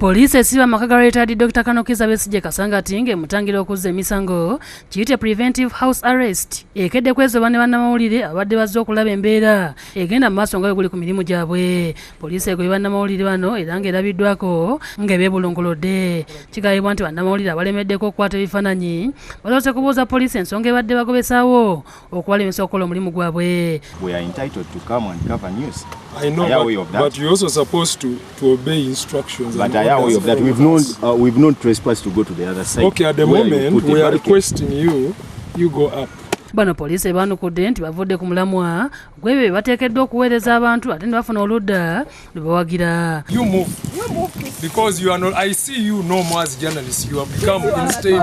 Police esiba amaka retired Dr. Kano Kizza Besigye Kasangati ng'emutangira okuzza emisango kiyite preventive house arrest ekedde kwezoba ne bannamawulire abadde bazze okulaba embeera egenda mu maaso nga bwe guli ku mirimu gyabwe. Police egobye bannamawulire bano era ng'erabiddwako ng'ebeebulunguludde. Kigambibwa nti bannamawulire abalemeddeko okukwata ebifaananyi basoose kubuuza police ensonga ebadde bagobesaawo okubalemesa okukola omulimu gwabwe. We are entitled to come and cover news. I know, but you're also supposed to obey instructions. But I am aware of that. We've known trespass to go to the other side. Okay, at the moment we are requesting you go up. Bano police ebaanukudde nti bavudde ku mulamwa gwebyo bateekeddwa okuweereza abantu ate ne bafuna oludda lubawagira. You move because you are not. I see you no more as journalists. You have become instead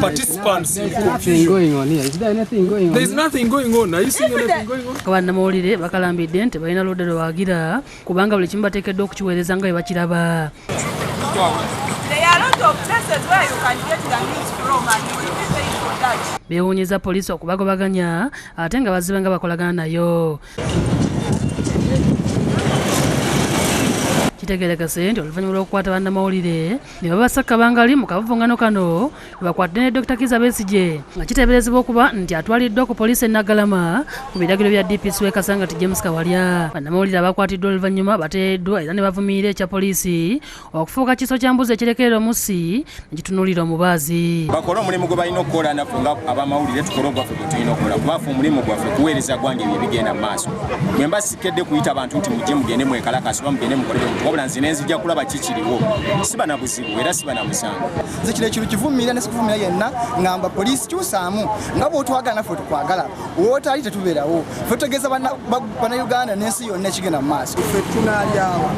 participants in confusion. There is nothing going on. Are you seeing anything going on? Bannamawulire bakalambidde nti balina oludda lubawagira kubanga buli kimu bateekeddwa okukiweereza nga bwe bakiraba. There are a lot of places where you can get the news from and you will be paid for that. Beewuunyizza poliisi okubagobaganya ate nga bazibe nga bakolagana nayo. Kitegeerekese nti oluvannyuma lw'okukwata bannamawulire ne babasaka bangali mu kavuvuŋŋano kano bakwatidde ne Dr. Kizza Besigye nga kiteeberezebwa okuba nti atwaliddwa ku poliisi e Naggalama ku biragiro bya DPC w'e Kasangati James Kawalya. Bannamawulire abakwatiddwa oluvannyuma bateereddwa era ne bavumirira ekya poliisi okufuuka kiso kya mbuzi ekirekerera omussi ne kitunuulira omubaazi. Bakola omulimu gwe balina okukola naffe nga abamawulire tukola ogwaffe gwe tulina okukola kubaffe omulimu gwaffe kuweereza gwange ebyo ebigenda mu maaso. Bwe mba sikedde kuyita abantu nti mujje mugende mwekalakasi oba mugende mukole wabula nze nenzija kulaba kikiriwo siba na buzibu era siba na musango. Nze kino ekintu kivumirira ne sikuvumira yenna ngamba poliisi kyusaamu nga bw'otwagala naffe tukwagala wootali tetubeerawo ffe tutegeeza bannayuganda n'ensi yonna ekigenda mu maaso. Ffe tunaalyawo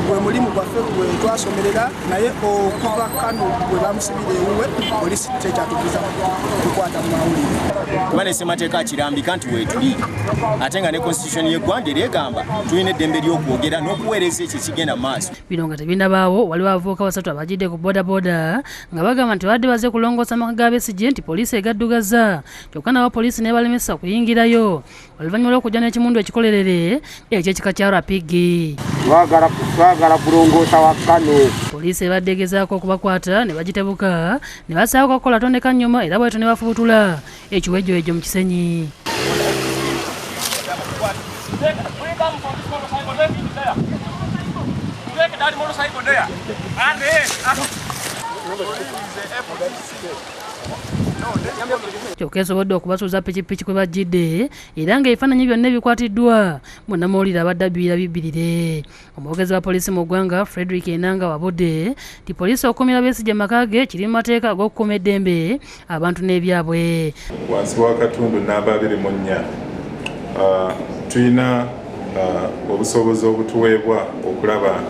gwe mulimu gwaffe gwe twasomerera naye okuva Kano bwe bamusibira ewuwe poliisi tekyatukiza tukwata mu mawulire. Kuba ne ssemateeka akirambika nti weetuli ate nga ne constitution y'eggwanga eryegamba tulina eddembe ly'okwogera n'okuweereza ekyo ekigenda mu maaso. Bino nga tebinabaawo waliwo abavubuka basatu abajjidde ku bodaboda nga bagamba nti badde bazze kulongoosa amaka ga Besigye nti poliisi egaddugaza kyokka nabo poliisi n'ebalemesa kuyingirayo oluvannyuma lw'okujja n'ekimundu ekikolerere eky'ekika kya Rapigi. Twagala kulongoosa wa Kano. Poliisi ebadde egezaako okubakwata ne bagitebuka ne basaawo okukola tondeka nnyuma era bwetyo ne bafubutula ekiwejjowejo mu kisenyi. Kyokka esobodde okubasuuza pikipiki kwe bajjidde era ng'ebifaananyi byonna ebikwatiddwa munnamawulire abadde abbirira bibbirire. Omwogezi wa poliisi mu ggwanga Frederick Enanga wabudde nti poliisi okukumira Besigye maka ge kiri mu mateeka ag'okukuuma eddembe abantu n'ebyabwe. Wansi wa katundu namba 24 tulina obusobozi obutuweebwa okulaba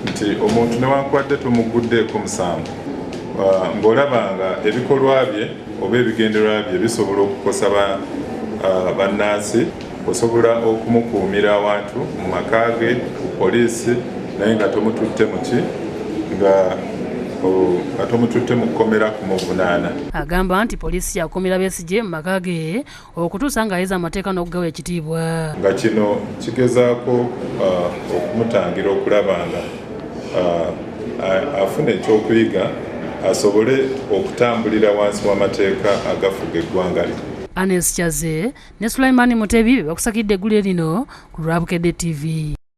nti omuntu newankubadde tumuguddeeko musango ng'olabanga ebikolwa bye oba ebigendererwa bye bisobola okukosa bannansi osobola okumukuumira awantu mu maka ge ku poliisi naye nga tomututte muki nga tomututte mu kkomera kumuvunaana. Agamba nti poliisi yakuumira Besigye mu maka ge okutuusa ng'ayeza amateeka n'okugawa ekitiibwa. Nga kino kigezaako okumutangira okulaba nga afuna ekyokuyiga asobole okutambulira wansi w'amateeka agafuga eggwanga lye. Anes Kyaze ne Sulaiman Mutebi be bakusakidde eggulire lino ku Lwabukedde TV.